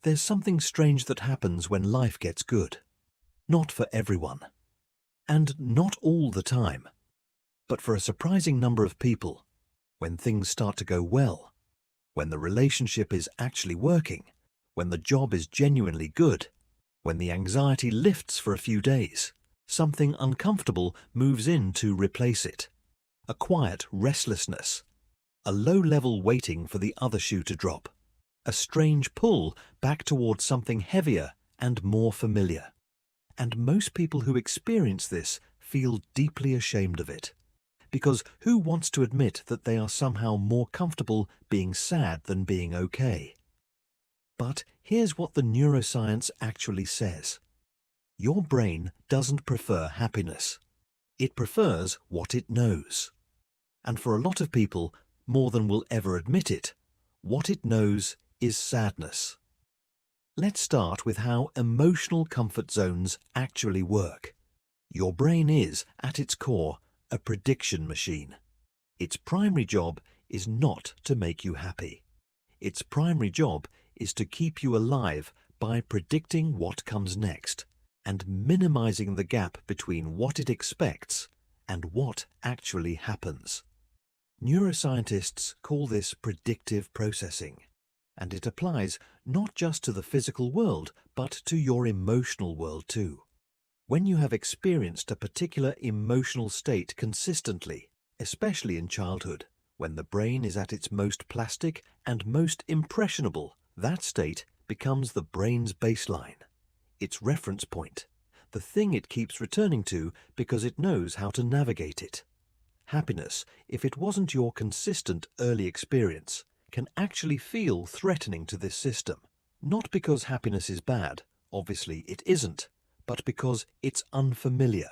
There's something strange that happens when life gets good. Not for everyone. And not all the time. But for a surprising number of people, when things start to go well, when the relationship is actually working, when the job is genuinely good, when the anxiety lifts for a few days, something uncomfortable moves in to replace it. A quiet restlessness. A low-level waiting for the other shoe to drop. A strange pull back towards something heavier and more familiar. And most people who experience this feel deeply ashamed of it. Because who wants to admit that they are somehow more comfortable being sad than being okay? But here's what the neuroscience actually says. Your brain doesn't prefer happiness. It prefers what it knows. And for a lot of people, more than will ever admit it, what it knows is sadness. Let's start with how emotional comfort zones actually work. Your brain is, at its core, a prediction machine. Its primary job is not to make you happy. Its primary job is to keep you alive by predicting what comes next and minimizing the gap between what it expects and what actually happens. Neuroscientists call this predictive processing, and it applies not just to the physical world, but to your emotional world too. When you have experienced a particular emotional state consistently, especially in childhood, when the brain is at its most plastic and most impressionable, that state becomes the brain's baseline, its reference point, the thing it keeps returning to because it knows how to navigate it. Happiness, if it wasn't your consistent early experience, can actually feel threatening to this system. Not because happiness is bad, obviously it isn't, but because it's unfamiliar.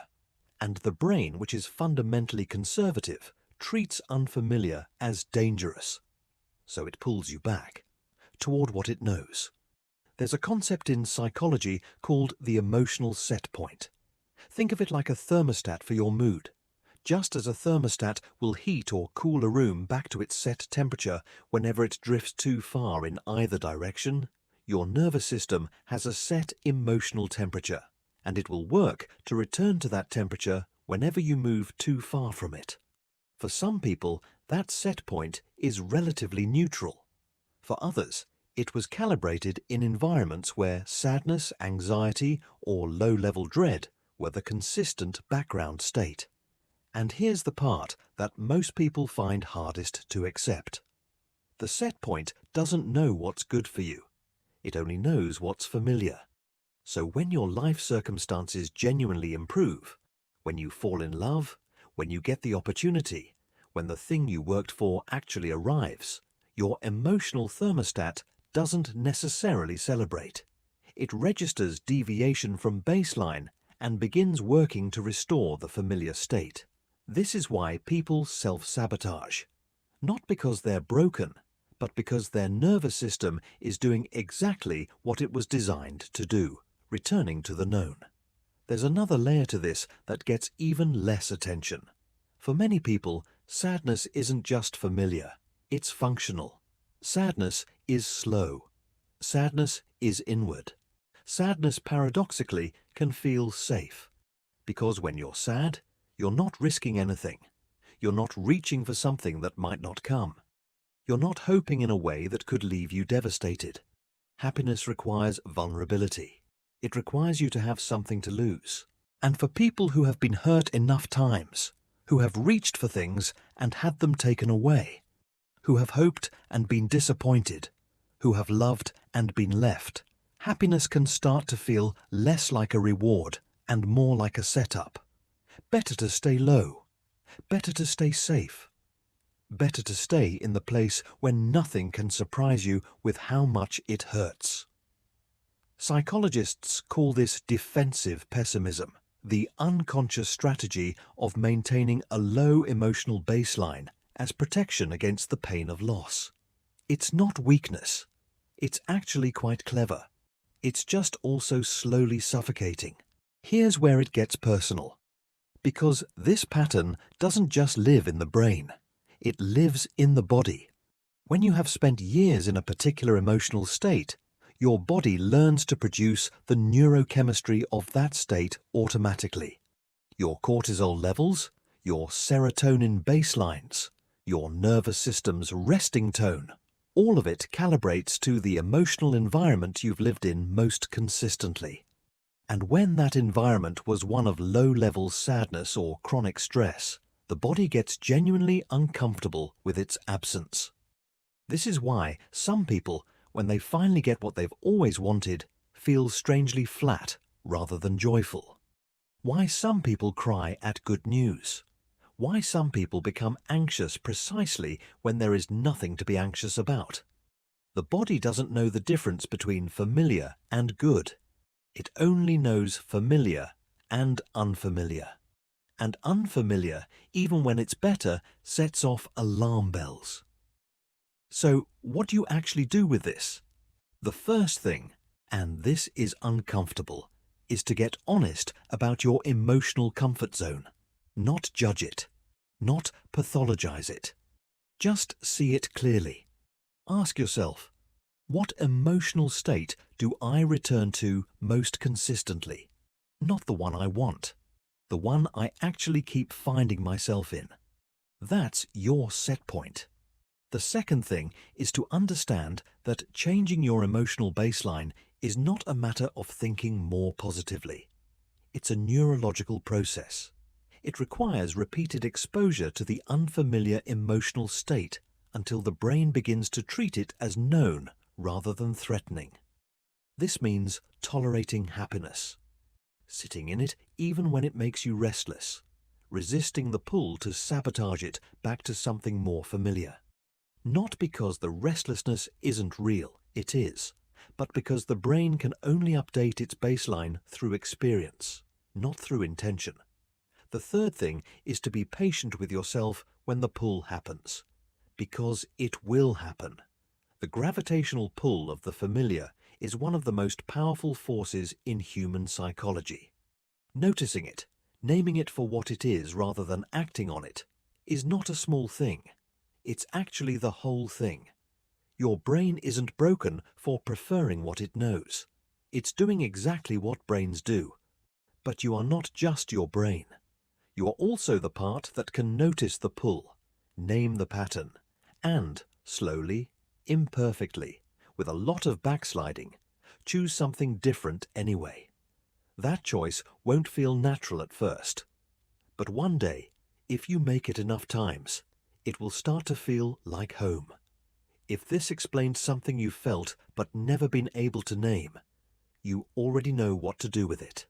And the brain, which is fundamentally conservative, treats unfamiliar as dangerous. So it pulls you back, toward what it knows. There's a concept in psychology called the emotional set point. Think of it like a thermostat for your mood. Just as a thermostat will heat or cool a room back to its set temperature whenever it drifts too far in either direction, your nervous system has a set emotional temperature, and it will work to return to that temperature whenever you move too far from it. For some people, that set point is relatively neutral. For others, it was calibrated in environments where sadness, anxiety, or low-level dread were the consistent background state. And here's the part that most people find hardest to accept. The set point doesn't know what's good for you. It only knows what's familiar. So when your life circumstances genuinely improve, when you fall in love, when you get the opportunity, when the thing you worked for actually arrives, your emotional thermostat doesn't necessarily celebrate. It registers deviation from baseline and begins working to restore the familiar state. This is why people self-sabotage. Not because they're broken, but because their nervous system is doing exactly what it was designed to do, returning to the known. There's another layer to this that gets even less attention. For many people, sadness isn't just familiar, it's functional. Sadness is slow. Sadness is inward. Sadness, paradoxically, can feel safe. Because when you're sad, you're not risking anything. You're not reaching for something that might not come. You're not hoping in a way that could leave you devastated. Happiness requires vulnerability. It requires you to have something to lose. And for people who have been hurt enough times, who have reached for things and had them taken away, who have hoped and been disappointed, who have loved and been left, happiness can start to feel less like a reward and more like a setup. Better to stay low. Better to stay safe. Better to stay in the place when nothing can surprise you with how much it hurts. Psychologists call this defensive pessimism, the unconscious strategy of maintaining a low emotional baseline as protection against the pain of loss. It's not weakness. It's actually quite clever. It's just also slowly suffocating. Here's where it gets personal. Because this pattern doesn't just live in the brain. It lives in the body. When you have spent years in a particular emotional state, Your body learns to produce the neurochemistry of that state automatically. Your cortisol levels, your serotonin baselines, your nervous system's resting tone, all of it calibrates to the emotional environment you've lived in most consistently. And when that environment was one of low-level sadness or chronic stress, the body gets genuinely uncomfortable with its absence. This is why some people, when they finally get what they've always wanted, feel strangely flat rather than joyful. Why some people cry at good news. Why some people become anxious precisely when there is nothing to be anxious about. The body doesn't know the difference between familiar and good. It only knows familiar and unfamiliar. And unfamiliar, even when it's better, sets off alarm bells. So, what do you actually do with this? The first thing, and this is uncomfortable, is to get honest about your emotional comfort zone. Not judge it. Not pathologize it. Just see it clearly. Ask yourself, what emotional state do I return to most consistently? Not the one I want. The one I actually keep finding myself in. That's your set point. The second thing is to understand that changing your emotional baseline is not a matter of thinking more positively. It's a neurological process. It requires repeated exposure to the unfamiliar emotional state until the brain begins to treat it as known rather than threatening. This means tolerating happiness, sitting in it even when it makes you restless, resisting the pull to sabotage it back to something more familiar. Not because the restlessness isn't real, it is, but because the brain can only update its baseline through experience, not through intention. The third thing is to be patient with yourself when the pull happens, because it will happen. The gravitational pull of the familiar is one of the most powerful forces in human psychology. Noticing it, naming it for what it is rather than acting on it, is not a small thing. It's actually the whole thing. Your brain isn't broken for preferring what it knows. It's doing exactly what brains do. But you are not just your brain. You are also the part that can notice the pull, name the pattern, and slowly, imperfectly, with a lot of backsliding, choose something different anyway. That choice won't feel natural at first. But one day, if you make it enough times, it will start to feel like home. If this explains something you felt but never been able to name, you already know what to do with it.